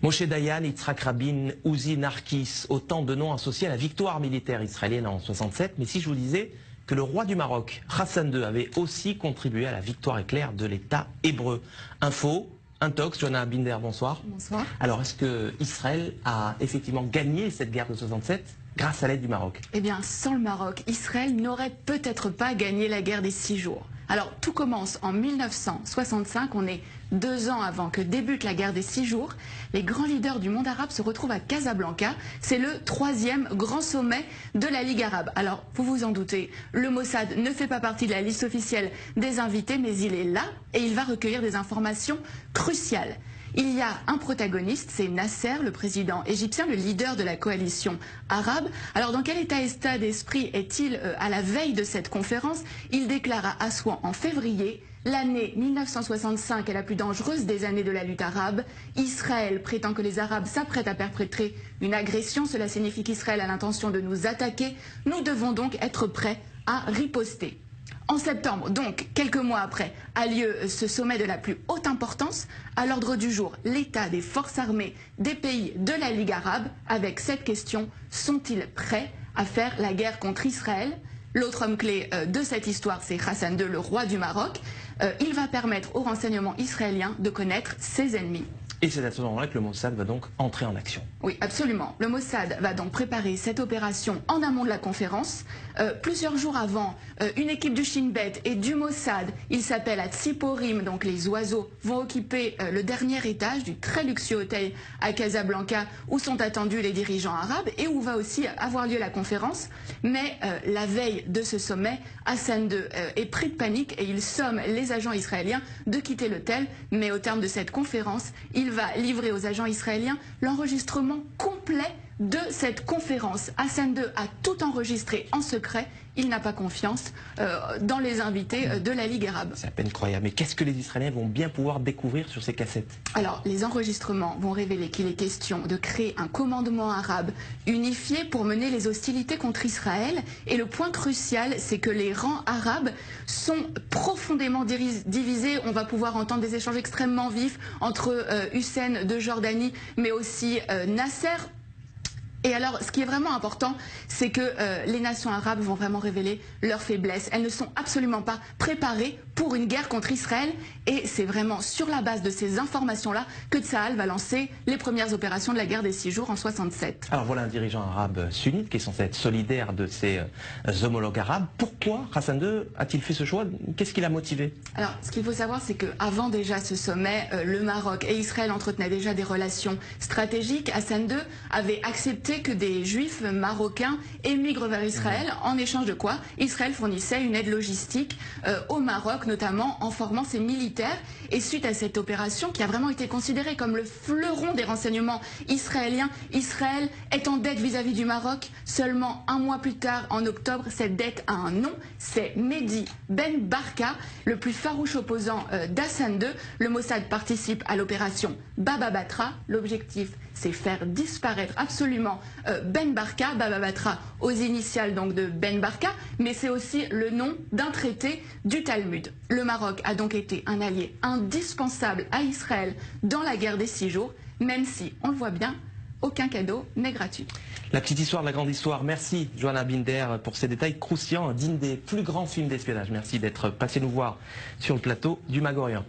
Moshe Dayan, Yitzhak Rabin, Uzi Narkis, autant de noms associés à la victoire militaire israélienne en 67. Mais si je vous disais que le roi du Maroc, Hassan II, avait aussi contribué à la victoire éclair de l'État hébreu. Info, Intox, Johanna Binder, bonsoir. Bonsoir. Alors, est-ce que Israël a effectivement gagné cette guerre de 67 grâce à l'aide du Maroc? Eh bien, sans le Maroc, Israël n'aurait peut-être pas gagné la guerre des 6 jours. Alors, tout commence en 1965, on est 2 ans avant que débute la guerre des 6 jours. Les grands leaders du monde arabe se retrouvent à Casablanca. C'est le 3e grand sommet de la Ligue arabe. Alors, vous vous en doutez, le Mossad ne fait pas partie de la liste officielle des invités, mais il est là et il va recueillir des informations cruciales. Il y a un protagoniste, c'est Nasser, le président égyptien, le leader de la coalition arabe. Alors dans quel état d'esprit est-il à la veille de cette conférence? Il déclare à Assouan en février: l'année 1965 est la plus dangereuse des années de la lutte arabe. Israël prétend que les Arabes s'apprêtent à perpétrer une agression. Cela signifie qu'Israël a l'intention de nous attaquer. Nous devons donc être prêts à riposter. En septembre, donc quelques mois après, a lieu ce sommet de la plus haute importance. À l'ordre du jour, l'état des forces armées des pays de la Ligue arabe, avec cette question: sont-ils prêts à faire la guerre contre Israël? L'autre homme clé de cette histoire, c'est Hassan II, le roi du Maroc. Il va permettre aux renseignements israéliens de connaître ses ennemis. Et c'est à ce moment-là que le Mossad va donc entrer en action. Oui, absolument. Le Mossad va donc préparer cette opération en amont de la conférence. Plusieurs jours avant, une équipe du Shin Bet et du Mossad, il s'appelle à Tsiporim, donc les oiseaux, vont occuper le dernier étage du très luxueux hôtel à Casablanca où sont attendus les dirigeants arabes et où va aussi avoir lieu la conférence. Mais la veille de ce sommet, Hassan II est pris de panique et il somme les agents israéliens de quitter l'hôtel. Mais au terme de cette conférence, il va livrer aux agents israéliens l'enregistrement complet de cette conférence. Hassan II a tout enregistré en secret. Il n'a pas confiance dans les invités de la Ligue arabe. C'est à peine croyable. Mais qu'est-ce que les Israéliens vont bien pouvoir découvrir sur ces cassettes? Alors, les enregistrements vont révéler qu'il est question de créer un commandement arabe unifié pour mener les hostilités contre Israël. Et le point crucial, c'est que les rangs arabes sont profondément divisés. On va pouvoir entendre des échanges extrêmement vifs entre Hussein de Jordanie, mais aussi Nasser. Et alors, ce qui est vraiment important, c'est que les nations arabes vont vraiment révéler leurs faiblesses. Elles ne sont absolument pas préparées pour une guerre contre Israël. Et c'est vraiment sur la base de ces informations-là que Tsahal va lancer les premières opérations de la guerre des 6 jours en 67. Alors voilà un dirigeant arabe sunnite qui est censé être solidaire de ses homologues arabes. Pourquoi Hassan II a-t-il fait ce choix? Qu'est-ce qui l'a motivé? Alors, ce qu'il faut savoir, c'est qu'avant déjà ce sommet, le Maroc et Israël entretenaient déjà des relations stratégiques. Hassan II avait accepté que des juifs marocains émigrent vers Israël, en échange de quoi Israël fournissait une aide logistique au Maroc, notamment en formant ses militaires. Et suite à cette opération, qui a vraiment été considérée comme le fleuron des renseignements israéliens, Israël est en dette vis-à-vis du Maroc. Seulement un mois plus tard, en octobre, cette dette a un nom, c'est Mehdi Ben Barka, le plus farouche opposant d'Hassan II. Le Mossad participe à l'opération Baba Batra. L'objectif, c'est faire disparaître absolument Ben Barka, Baba Batra aux initiales donc de Ben Barka, mais c'est aussi le nom d'un traité du Talmud. Le Maroc a donc été un allié indispensable à Israël dans la guerre des 6 jours, même si, on le voit bien, aucun cadeau n'est gratuit. La petite histoire de la grande histoire. Merci Johanna Binder pour ces détails croustillants, dignes des plus grands films d'espionnage. Merci d'être passé nous voir sur le plateau du Mag Orient.